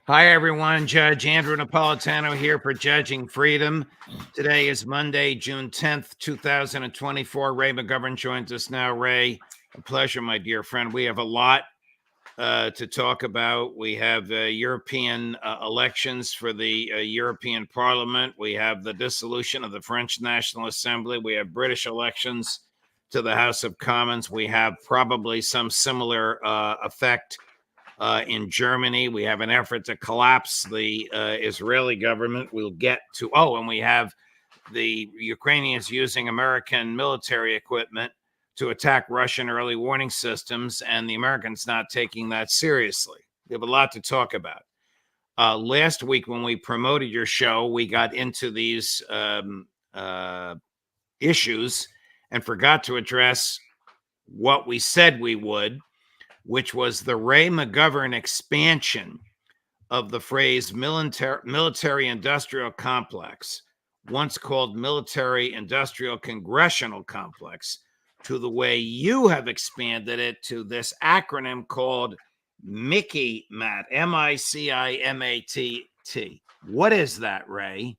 Hi, everyone. Judge Andrew Napolitano here for Judging Freedom. Today is Monday, June 10th, 2024. Ray McGovern joins us now. Ray, a pleasure, my dear friend. We have a lot to talk about. We have European elections for the European Parliament. We have the dissolution of the French National Assembly. We have British elections to the House of Commons. We have probably some similar effect in Germany. We have an effort to collapse the Israeli government. We'll get to, and we have the Ukrainians using American military equipment to attack Russian early warning systems, and the Americans not taking that seriously. We have a lot to talk about. Last week, when we promoted your show, we got into these issues and forgot to address what we said we would, which was the Ray McGovern expansion of the phrase military-industrial complex, once called military-industrial congressional complex, to the way you have expanded it to this acronym called MICIMAT, M-I-C-I-M-A-T-T. What is that, Ray?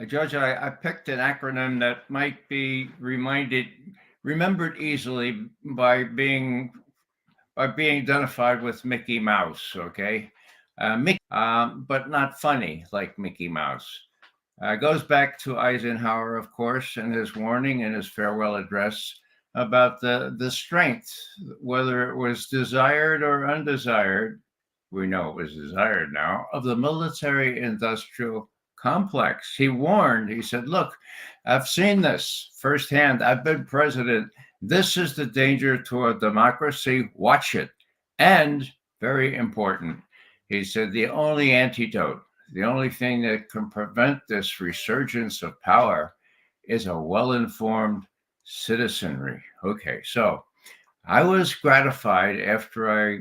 Judge, I picked an acronym that might be remembered easily by being identified with Mickey Mouse. Okay, but not funny like Mickey Mouse. Goes back to Eisenhower, of course, and his warning and his farewell address about the strength, whether it was desired or undesired. We know it was desired now, of the military-industrial complex. He warned, he said, look, I've seen this firsthand. I've been president. This is the danger to a democracy. Watch it. And very important, he said, the only antidote, the only thing that can prevent this resurgence of power is a well-informed citizenry. Okay, so I was gratified after I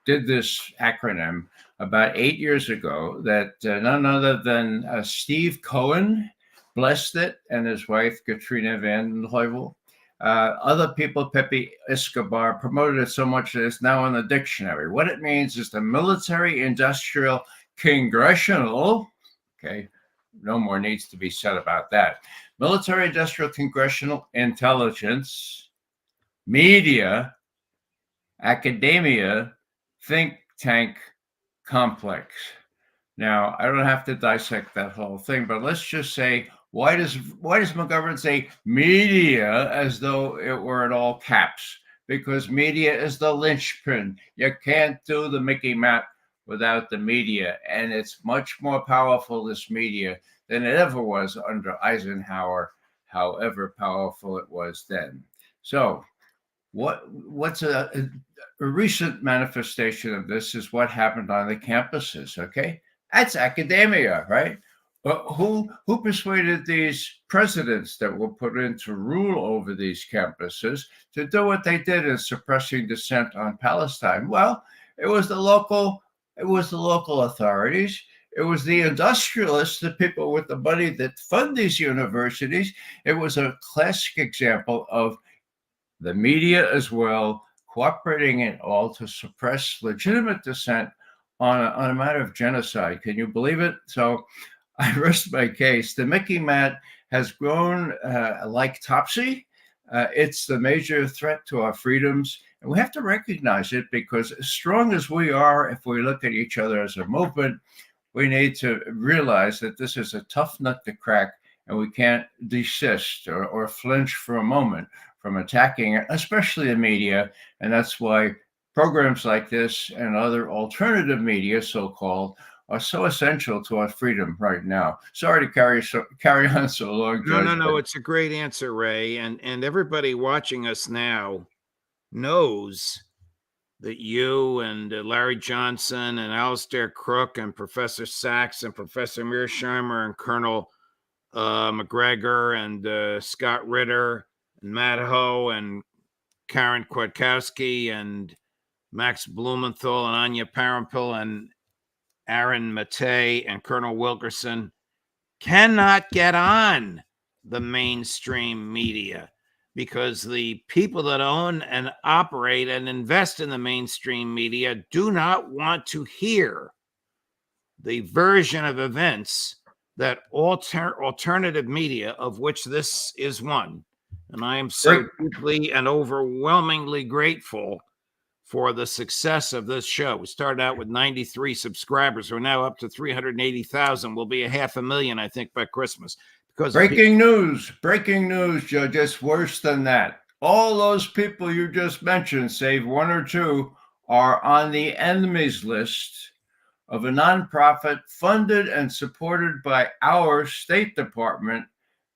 did this acronym about 8 years ago that none other than Steve Cohen blessed it, and his wife, Katrina Vanden Heuvel. Other people, Pepe Escobar, promoted it so much that it's now in the dictionary. What it means is the military-industrial congressional, okay, no more needs to be said about that. Military-industrial congressional intelligence, media, academia, think tank complex. Now, I don't have to dissect that whole thing, but let's just say, why does McGovern say media as though it were in all caps? Because media is the linchpin. You can't do the Mickey Mouse without the media, and it's much more powerful, this media, than it ever was under Eisenhower, however powerful it was then. So what's a recent manifestation of this is what happened on the campuses. Okay, that's academia, right? But who persuaded these presidents that were put in to rule over these campuses to do what they did in suppressing dissent on Palestine? Well, it was the local authorities. It was the industrialists, the people with the money that fund these universities. It was a classic example of the media as well, cooperating in all to suppress legitimate dissent on a matter of genocide. Can you believe it? So I rest my case. The Mickey Mouse has grown like Topsy. It's the major threat to our freedoms. And we have to recognize it, because as strong as we are, if we look at each other as a movement, we need to realize that this is a tough nut to crack, and we can't desist or flinch for a moment from attacking it, especially the media. And that's why programs like this and other alternative media, so-called, are so essential to our freedom right now. Sorry to carry on so long, Judge. No. It's a great answer, Ray. And everybody watching us now knows that you and Larry Johnson and Alistair Crook and Professor Sachs and Professor Mearsheimer and Colonel McGregor and Scott Ritter and Matt Ho and Karen Kwiatkowski and Max Blumenthal and Anya Parampil and Aaron Matei and Colonel Wilkerson cannot get on the mainstream media. because the people that own and operate and invest in the mainstream media do not want to hear the version of events that alternative media, of which this is one. And I am so deeply and overwhelmingly grateful for the success of this show. We started out with 93 subscribers. We're now up to 380,000. We'll be 500,000, I think, by Christmas. Because breaking news, Judge. It's worse than that. All those people you just mentioned, save one or two, are on the enemies list of a nonprofit funded and supported by our State Department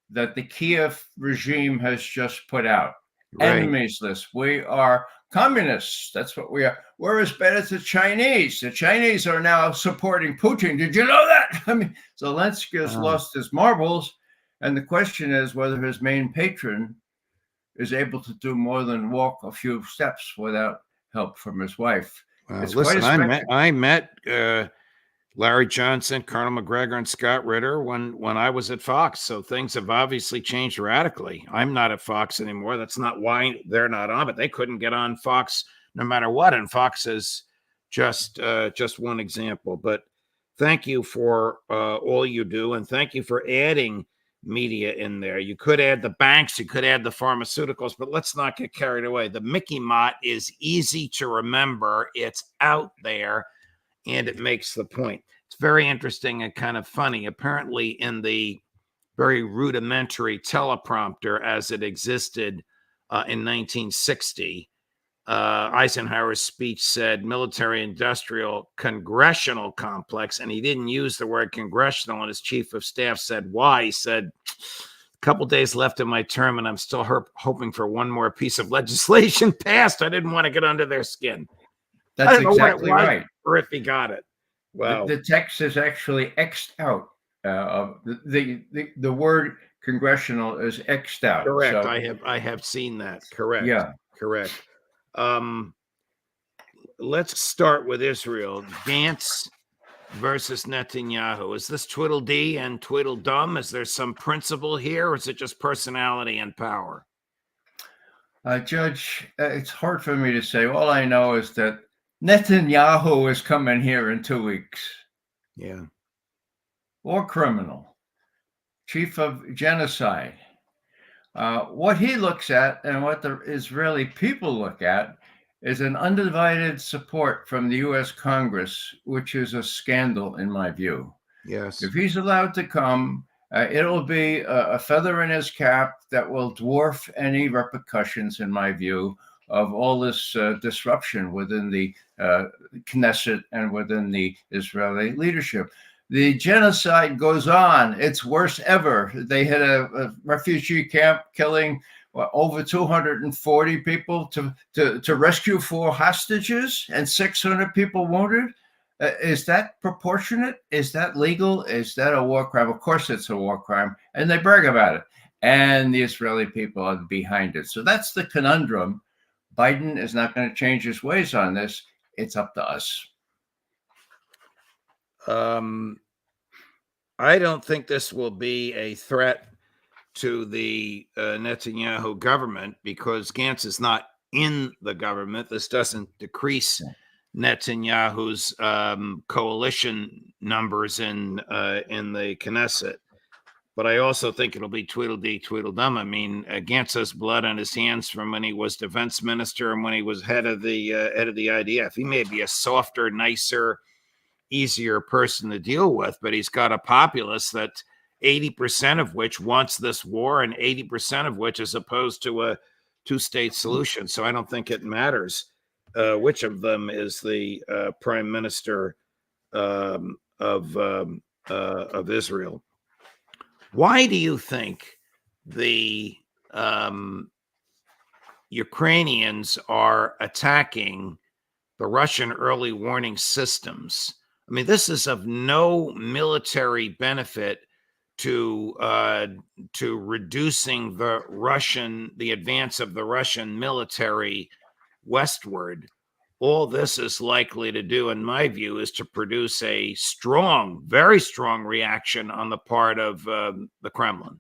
that the Kiev regime has just put out. Right. Enemies list. We are communists. That's what we are. We're as bad as the Chinese. The Chinese are now supporting Putin. Did you know that? I mean, Zelensky has lost his marbles. And the question is whether his main patron is able to do more than walk a few steps without help from his wife. Listen, I met Larry Johnson, Colonel McGregor, and Scott Ritter when I was at Fox. So things have obviously changed radically. I'm not at Fox anymore. That's not why they're not on, but they couldn't get on Fox no matter what. And Fox is just one example. But thank you for all you do, and thank you for adding media in there. You could add the banks, you could add the pharmaceuticals, but let's not get carried away. The Mickey Mott is easy to remember. It's out there, and it makes the point. It's very interesting and kind of funny. Apparently, in the very rudimentary teleprompter as it existed in 1960, Eisenhower's speech said military-industrial congressional complex, and he didn't use the word congressional, and his chief of staff said, why? He said, a couple days left in my term, and I'm still hoping for one more piece of legislation passed. I didn't want to get under their skin. That's exactly right. Or if he got it. Well, the text is actually X'd out. The word congressional is X'd out. Correct. So, I have seen that. Correct. Yeah. Correct. Let's start with Israel. Gantz versus Netanyahu. Is this Tweedledee and Tweedledum? Is there some principle here, or is it just personality and power? Judge, it's hard for me to say. All I know is that Netanyahu is coming here in 2 weeks. Yeah. War criminal, chief of genocide. What he looks at and what the Israeli people look at is an undivided support from the U.S. Congress, which is a scandal in my view. Yes. If he's allowed to come, it'll be a feather in his cap that will dwarf any repercussions, in my view, of all this disruption within the Knesset and within the Israeli leadership. The genocide goes on. It's worse ever. They had a refugee camp killing over 240 people to rescue 4 hostages and 600 people wounded. Is that proportionate? Is that legal? Is that a war crime? Of course it's a war crime, and they brag about it. And the Israeli people are behind it. So that's the conundrum. Biden is not going to change his ways on this. It's up to us. I don't think this will be a threat to the Netanyahu government because Gantz is not in the government. This doesn't decrease Netanyahu's coalition numbers in the Knesset. But I also think it'll be Tweedledee, Tweedledum. I mean, Gantz has blood on his hands from when he was defense minister and when he was head of the IDF. He may be a softer, nicer, easier person to deal with, but he's got a populace that 80% of which wants this war and 80% of which is opposed to a two-state solution. So I don't think it matters which of them is the prime minister of Israel. Why do you think the Ukrainians are attacking the Russian early warning systems? I mean, this is of no military benefit to reducing the advance of the Russian military westward. All this is likely to do, in my view, is to produce a strong, very strong reaction on the part of the Kremlin.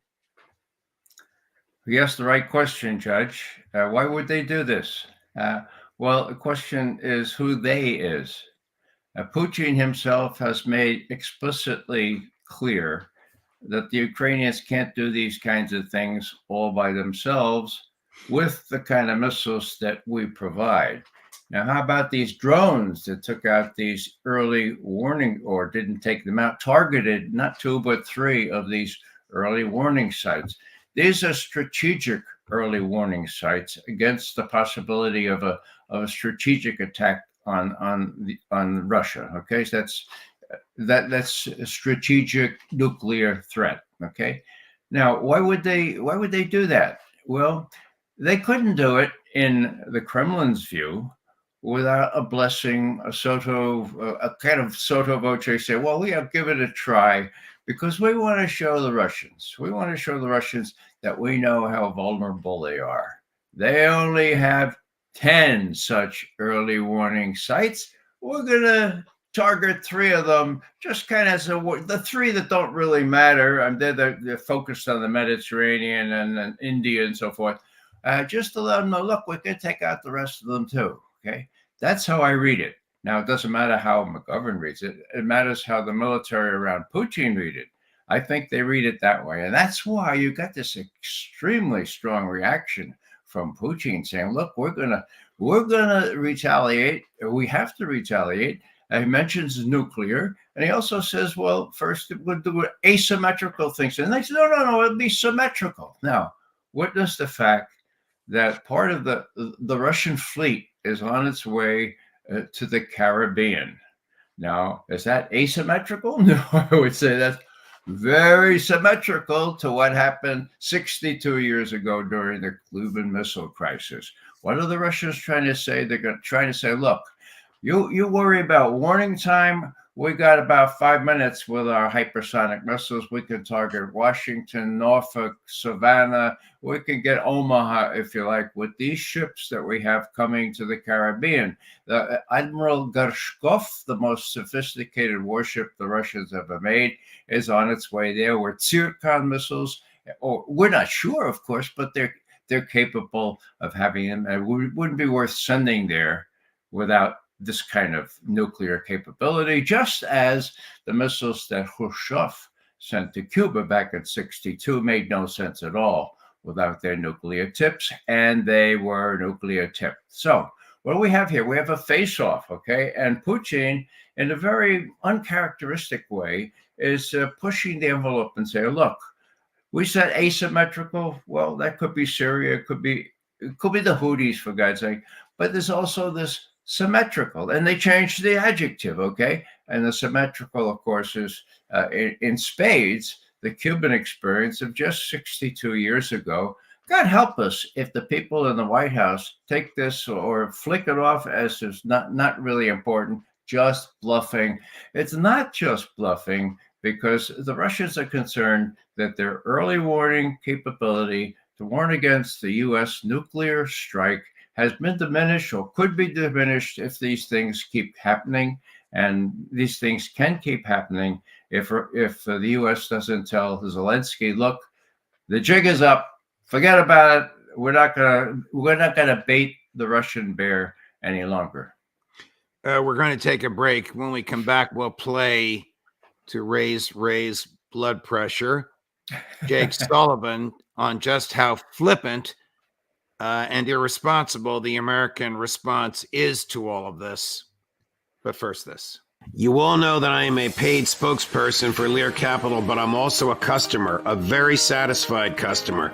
You asked the right question, Judge. Why would they do this? Well, the question is who they is. Putin himself has made explicitly clear that the Ukrainians can't do these kinds of things all by themselves with the kind of missiles that we provide. Now, how about these drones that took out these early warning, or didn't take them out, targeted not 2 but 3 of these early warning sites? These are strategic early warning sites against the possibility of a strategic attack on Russia. Okay, so that's a strategic nuclear threat. Okay, now why would they do that? Well, they couldn't do it in the Kremlin's view without a blessing, a kind of sotto voce say, well, we have given it a try because we want to show the Russians. We want to show the Russians that we know how vulnerable they are. They only have 10 such early warning sites. We're going to target 3 of them, just kind of the 3 that don't really matter. And they're focused on the Mediterranean and India and so forth. Just to let them know, look, we can take out the rest of them too. Okay, that's how I read it. Now, it doesn't matter how McGovern reads it. It matters how the military around Putin read it. I think they read it that way. And that's why you got this extremely strong reaction from Putin saying, look, we're gonna retaliate. We have to retaliate. And he mentions nuclear. And he also says, well, first we'll do asymmetrical things. And they say, no, it'll be symmetrical. Now, witness the fact that part of the Russian fleet is on its way to the Caribbean. Now, is that asymmetrical? No, I would say that's very symmetrical to what happened 62 years ago during the Cuban Missile Crisis. What are the Russians trying to say? They're trying to say, look, you worry about warning time. We got about 5 minutes with our hypersonic missiles. We can target Washington, Norfolk, Savannah. We can get Omaha, if you like, with these ships that we have coming to the Caribbean. The Admiral Gorshkov, the most sophisticated warship the Russians ever made, is on its way there with Zircon missiles. Or we're not sure, of course, but they're capable of having them. It wouldn't be worth sending there without this kind of nuclear capability, just as the missiles that Khrushchev sent to Cuba back in '62 made no sense at all without their nuclear tips, and they were nuclear tipped. So what do we have here? We have a face-off, okay? And Putin, in a very uncharacteristic way, is pushing the envelope and saying, look, we said asymmetrical. Well, that could be Syria, it could be the Houthis, for God's sake, but there's also this symmetrical, and they changed the adjective, okay? And the symmetrical, of course, is in spades the Cuban experience of just 62 years ago. God help us if the people in the White House take this or flick it off as is not really important, just bluffing. It's not just bluffing, because the Russians are concerned that their early warning capability to warn against the U.S. nuclear strike has been diminished or could be diminished if these things keep happening. And these things can keep happening if the U.S. doesn't tell Zelensky, look, the jig is up, forget about it. We're not gonna bait the Russian bear any longer. We're going to take a break. When we come back, we'll play to raise blood pressure, Jake Sullivan, on just how flippant and irresponsible the American response is to all of this. But first, this. You all know that I am a paid spokesperson for Lear Capital, but I'm also a customer, a very satisfied customer.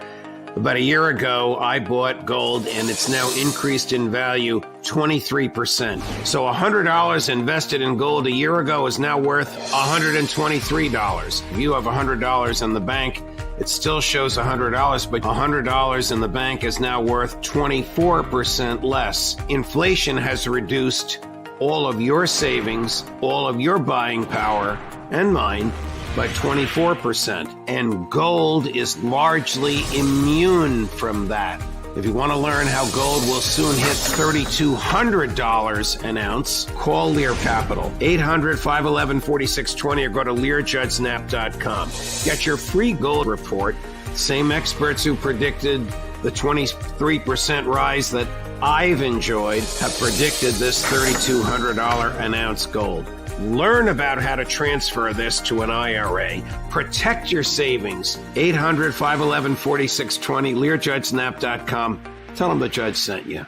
About a year ago, I bought gold, and it's now increased in value 23%. So $100 invested in gold a year ago is now worth $123. If you have $100 in the bank, it still shows $100, but $100 in the bank is now worth 24% less. Inflation has reduced all of your savings, all of your buying power, and mine, by 24%. And gold is largely immune from that. If you want to learn how gold will soon hit $3,200 an ounce, call Lear Capital, 800-511-4620, or go to LearJudgeSnap.com. Get your free gold report Same experts who predicted the 23% rise that I've enjoyed have predicted this $3,200 an ounce gold. Learn about how to transfer this to an IRA. Protect your savings. 800-511-4620, LearJudgeSnap.com. Tell them the judge sent you.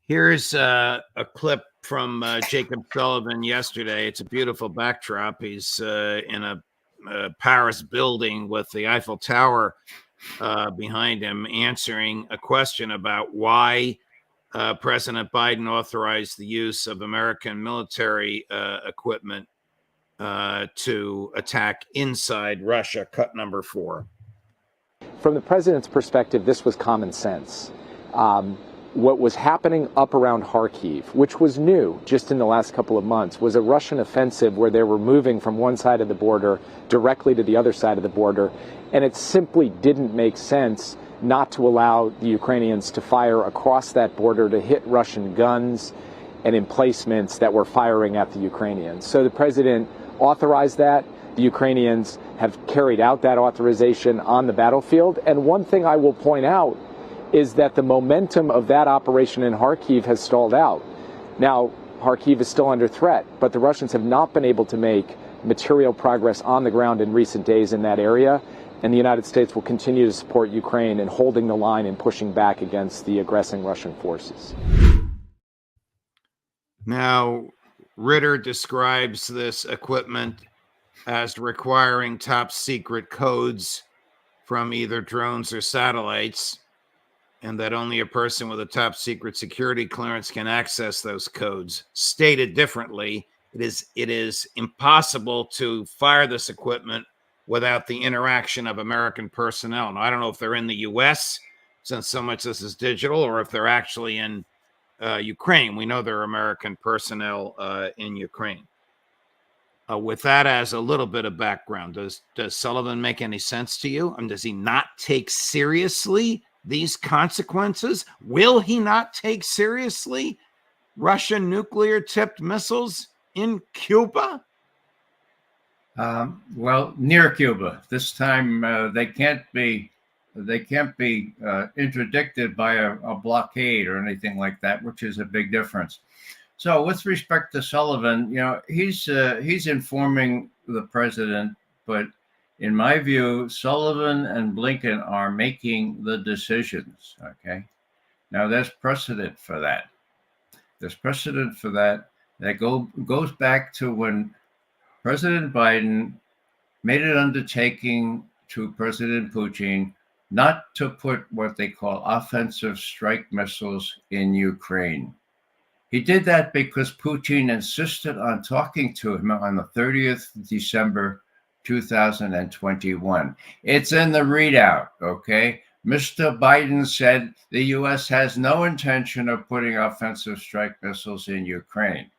Here's a clip from Jacob Sullivan yesterday. It's a beautiful backdrop. He's in a Paris building with the Eiffel Tower behind him, answering a question about why President Biden authorized the use of American military equipment to attack inside Russia. Cut number 4. From the president's perspective, this was common sense. What was happening up around Kharkiv, which was new just in the last couple of months, was a Russian offensive where they were moving from one side of the border directly to the other side of the border. And it simply didn't make sense not to allow the Ukrainians to fire across that border to hit Russian guns and emplacements that were firing at the Ukrainians. So the president authorized that. The Ukrainians have carried out that authorization on the battlefield. And one thing I will point out is that the momentum of that operation in Kharkiv has stalled out. Now, Kharkiv is still under threat, but the Russians have not been able to make material progress on the ground in recent days in that area. And the United States will continue to support Ukraine in holding the line and pushing back against the aggressing Russian forces. Now, Ritter describes this equipment as requiring top secret codes from either drones or satellites, and that only a person with a top secret security clearance can access those codes. Stated differently, it is impossible to fire this equipment without the interaction of American personnel. Now, I don't know if they're in the U.S., since so much this is digital, or if they're actually in Ukraine. We know there are American personnel in Ukraine. With that as a little bit of background, does Sullivan make any sense to you? And does he not take seriously these consequences? Will he not take seriously Russian nuclear-tipped missiles in Cuba? Well, near Cuba. This time they can't be interdicted by a blockade or anything like that, which is a big difference. So, with respect to Sullivan, he's informing the president, but in my view, Sullivan and Blinken are making the decisions. Okay, now there's precedent for that. That goes back to when President Biden made an undertaking to President Putin not to put what they call offensive strike missiles in Ukraine. He did that because Putin insisted on talking to him on the 30th of December 2021. It's in the readout, okay? Mr. Biden said the U.S. has no intention of putting offensive strike missiles in Ukraine.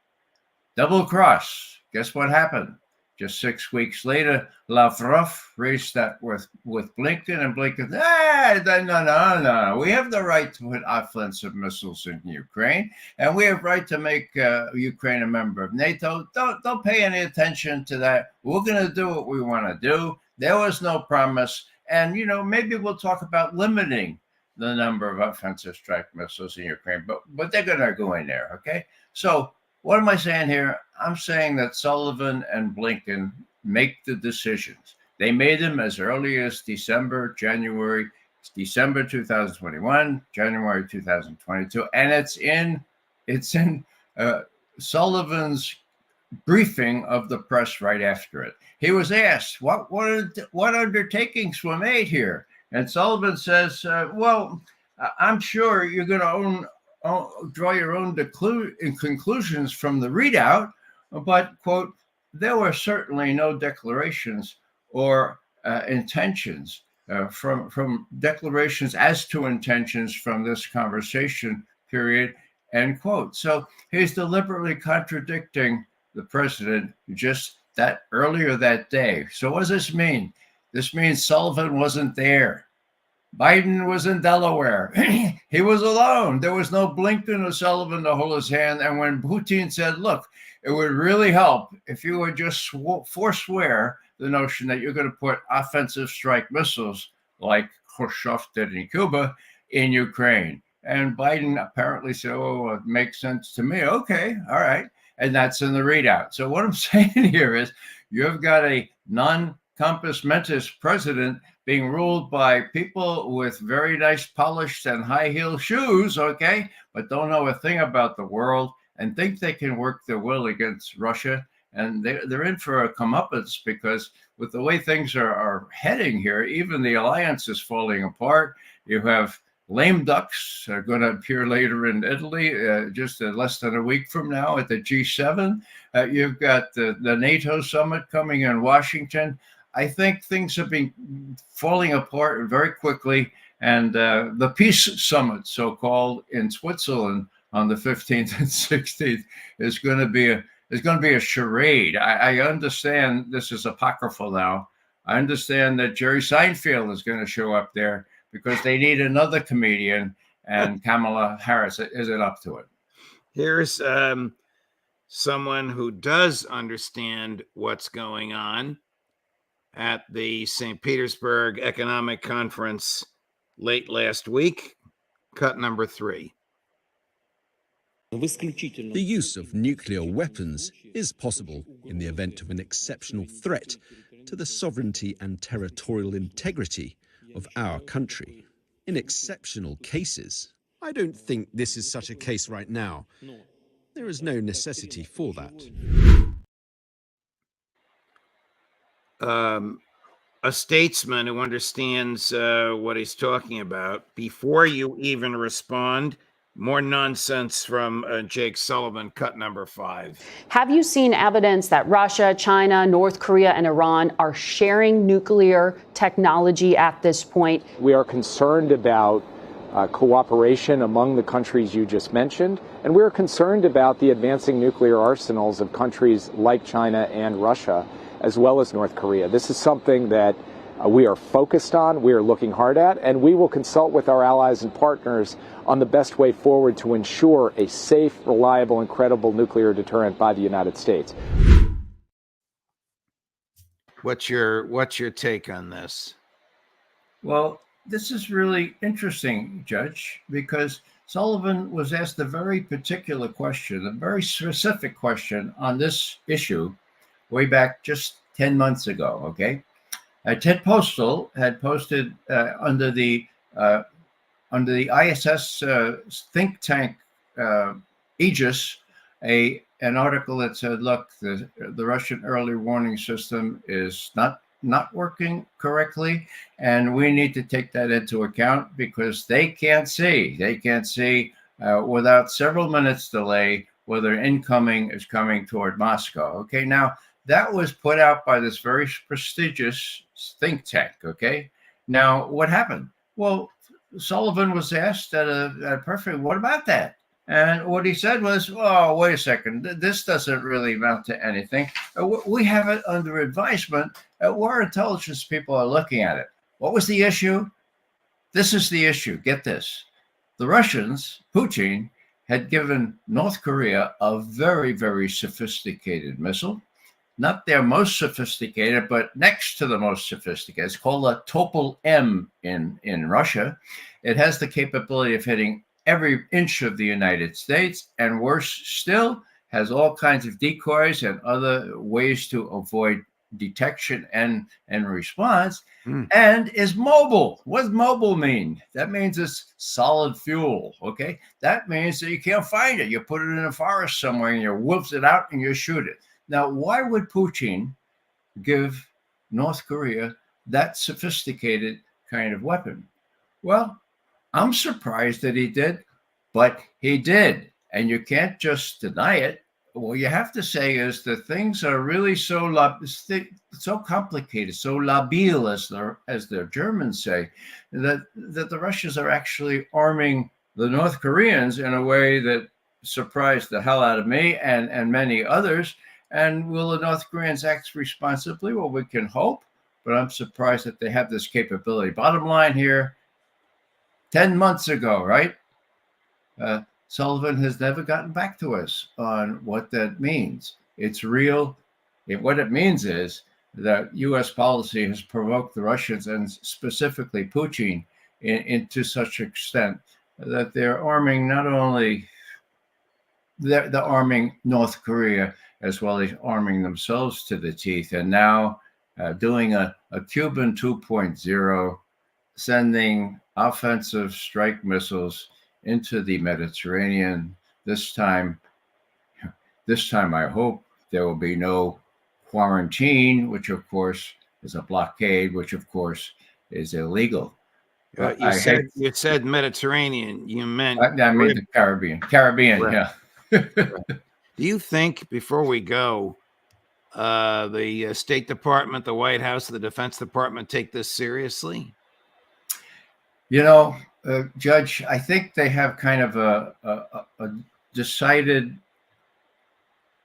Double cross. Guess what happened? Just 6 weeks later, Lavrov raised that with Blinken, and Blinken, no. We have the right to put offensive missiles in Ukraine, and we have right to make Ukraine a member of NATO. Don't pay any attention to that. We're going to do what we want to do. There was no promise, and maybe we'll talk about limiting the number of offensive strike missiles in Ukraine, but they're going to go in there, okay? So what am I saying here? I'm saying that Sullivan and Blinken make the decisions. They made them as early as December 2021, January 2022, and it's in Sullivan's briefing of the press right after it. He was asked, what undertakings were made here? And Sullivan says, well, I'm sure you're going to draw your own conclusions from the readout, but, quote, there were certainly no declarations or intentions from declarations as to intentions from this conversation period, end quote. So he's deliberately contradicting the president just that earlier that day. So what does this mean? This means Sullivan wasn't there. Biden was in Delaware. He was alone. There was no Blinken or Sullivan to hold his hand. And when Putin said, look, it would really help if you would just forswear the notion that you're going to put offensive strike missiles like Khrushchev did in Cuba, in Ukraine. And Biden apparently said, oh, it makes sense to me. Okay, all right. And that's in the readout. So what I'm saying here is you've got a non-compos mentis president being ruled by people with very nice polished and high heel shoes, okay, but don't know a thing about the world and think they can work their will against Russia. And they're in for a comeuppance because with the way things are heading here, even the alliance is falling apart. You have lame ducks are going to appear later in Italy, just less than a week from now at the G7. You've got the NATO summit coming in Washington. I think things have been falling apart very quickly. And the peace summit, so-called, in Switzerland on the 15th and 16th is going to be a charade. I understand this is apocryphal now. I understand that Jerry Seinfeld is going to show up there because they need another comedian, and Kamala Harris isn't up to it. Here's someone who does understand what's going on at the St. Petersburg Economic Conference late last week. Cut number 3. The use of nuclear weapons is possible in the event of an exceptional threat to the sovereignty and territorial integrity of our country. In exceptional cases, I don't think this is such a case right now. There is no necessity for that. A statesman who understands what he's talking about, before you even respond, more nonsense from Jake Sullivan, cut number 5. Have you seen evidence that Russia, China, North Korea, and Iran are sharing nuclear technology at this point? We are concerned about cooperation among the countries you just mentioned, and we're concerned about the advancing nuclear arsenals of countries like China and Russia, as well as North Korea. This is something that we are focused on, we are looking hard at, and we will consult with our allies and partners on the best way forward to ensure a safe, reliable, and credible nuclear deterrent by the United States. What's your take on this? Well, this is really interesting, Judge, because Sullivan was asked a very particular question, a very specific question on this issue way back just 10 months ago, okay? Ted Postal had posted under the ISS think tank aegis an article that said, look, the Russian early warning system is not working correctly, and we need to take that into account because they can't see without several minutes delay whether incoming is coming toward Moscow. Okay, now that was put out by this very prestigious think tank. Okay, now what happened? Well, Sullivan was asked at a perfect, what about that? And what he said was, oh, wait a second, this doesn't really amount to anything. We have it under advisement. Our intelligence people are looking at it. What was the issue? This is the issue. Get this. The Russians, Putin, had given North Korea a very, very sophisticated missile. Not their most sophisticated, but next to the most sophisticated. It's called a Topol-M in Russia. It has the capability of hitting every inch of the United States, and worse still, has all kinds of decoys and other ways to avoid detection and response, and is mobile. What does mobile mean? That means it's solid fuel, okay? That means that you can't find it. You put it in a forest somewhere and you whip it out and you shoot it. Now, why would Putin give North Korea that sophisticated kind of weapon? Well, I'm surprised that he did, but he did. And you can't just deny it. What you have to say is that things are really so complicated, so labile, as the Germans say, that the Russians are actually arming the North Koreans in a way that surprised the hell out of me and many others. And will the North Koreans act responsibly? Well, we can hope, but I'm surprised that they have this capability. Bottom line here, 10 months ago, right? Sullivan has never gotten back to us on what that means. It's real. What it means is that U.S. policy has provoked the Russians, and specifically Putin, into such extent that they're arming not only they're arming North Korea as well as arming themselves to the teeth, and now doing a Cuban 2.0, sending offensive strike missiles into the Mediterranean. This time, I hope there will be no quarantine, which of course is a blockade, which of course is illegal. But you said Mediterranean. You meant I mean the Caribbean. Right. Yeah. Do you think, before we go, the State Department, the White House, the Defense Department take this seriously? You know, Judge, I think they have kind of a decided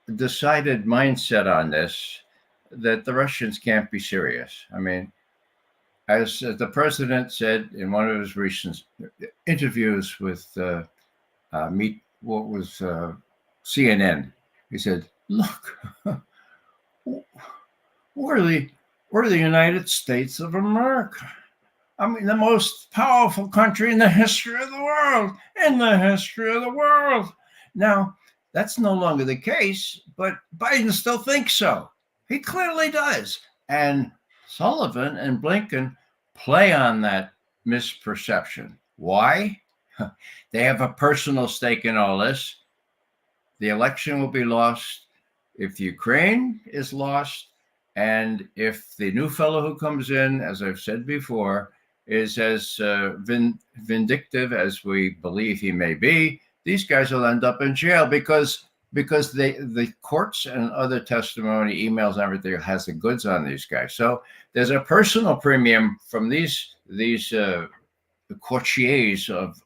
mindset on this, that the Russians can't be serious. I mean, as the president said in one of his recent interviews with CNN, he said, "Look, we're the United States of America. I mean, the most powerful country in the history of the world. Now, that's no longer the case, but Biden still thinks so. He clearly does. And Sullivan and Blinken play on that misperception. Why? They have a personal stake in all this. The election will be lost if Ukraine is lost, and if the new fellow who comes in, as I've said before, is as vindictive as we believe he may be, these guys will end up in jail because the courts and other testimony, emails, and everything has the goods on these guys. So there's a personal premium from these courtiers of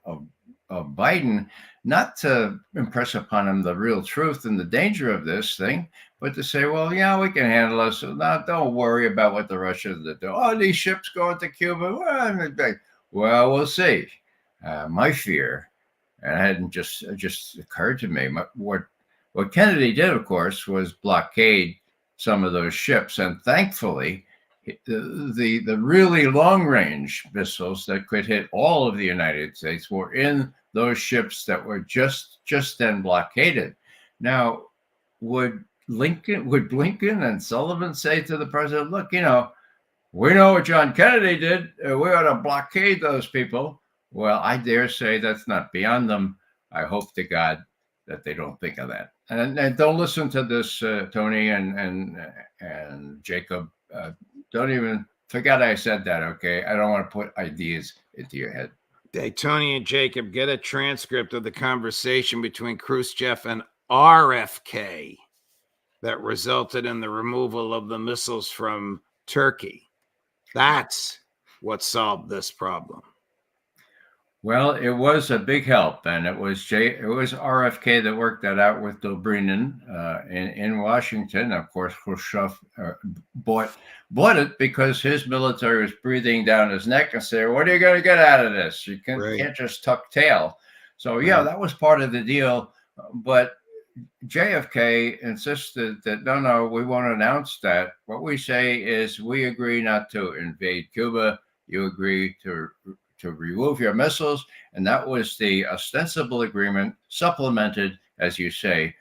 Biden, not to impress upon him the real truth and the danger of this thing, but to say, well, yeah, we can handle this. So now don't worry about what the Russians are doing. Oh, these ships going to Cuba. Well, we'll see. My fear, and it hadn't just occurred to me, what Kennedy did, of course, was blockade some of those ships. And thankfully, the really long-range missiles that could hit all of the United States were in those ships that were just then blockaded. Now, would Blinken and Sullivan say to the president, look, we know what John Kennedy did. We ought to blockade those people. Well, I dare say that's not beyond them. I hope to God that they don't think of that. And don't listen to this, Tony and Jacob. Don't even forget I said that, okay? I don't want to put ideas into your head. Hey, Tony and Jacob, get a transcript of the conversation between Khrushchev and RFK that resulted in the removal of the missiles from Turkey. That's what solved this problem. Well, it was a big help, and it was RFK that worked that out with Dobrynin in Washington. Of course, Khrushchev bought it because his military was breathing down his neck and saying, "What are you going to get out of this? You can't just tuck tail." So yeah, that was part of the deal. But JFK insisted that no, we won't announce that. What we say is we agree not to invade Cuba. You agree to remove your missiles, and that was the ostensible agreement, supplemented, as you say,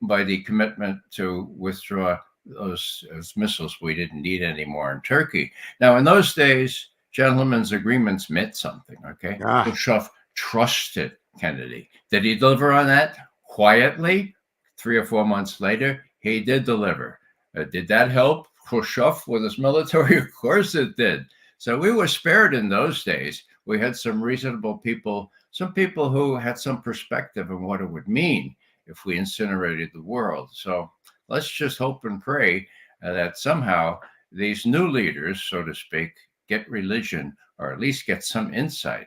by the commitment to withdraw those missiles we didn't need anymore in Turkey. Now, in those days, gentlemen's agreements meant something, okay? Khrushchev trusted Kennedy. Did he deliver on that? Quietly, 3 or 4 months later, he did deliver. Did that help Khrushchev with his military? Of course it did. So we were spared in those days. We had some reasonable people, some people who had some perspective on what it would mean if we incinerated the world. So let's just hope and pray that somehow these new leaders, so to speak, get religion, or at least get some insight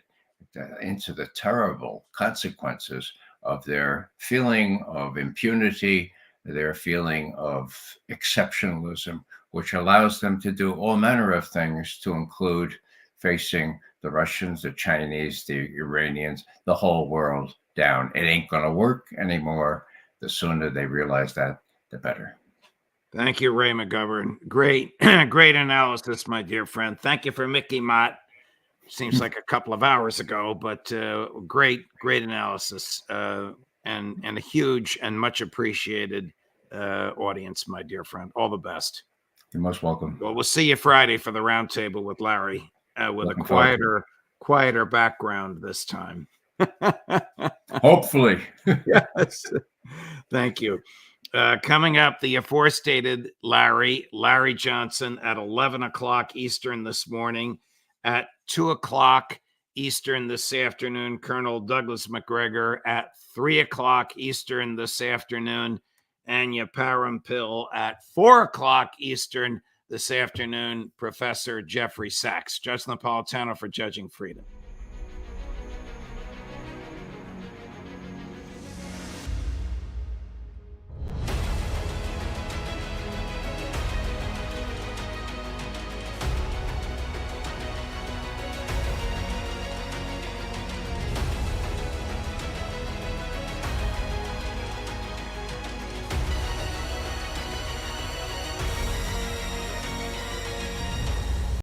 into the terrible consequences of their feeling of impunity, their feeling of exceptionalism, which allows them to do all manner of things, to include facing the Russians, the Chinese, the Iranians, the whole world down. It ain't going to work anymore. The sooner they realize that, the better. Thank you, Ray McGovern. Great, great analysis, my dear friend. Thank you for Mickey Mott. Seems like a couple of hours ago, but great analysis, and a huge and much appreciated audience, my dear friend. All the best. You're most welcome. Well, we'll see you Friday for the roundtable with Larry, with a quieter background this time. Hopefully. Yes. Thank you. Coming up, the aforestated Larry Johnson at 11 o'clock Eastern this morning. At 2 o'clock Eastern this afternoon, Colonel Douglas McGregor. At 3 o'clock Eastern this afternoon, Anya Parampil. At 4 o'clock Eastern this afternoon, Professor Jeffrey Sachs. Judge Napolitano for Judging Freedom.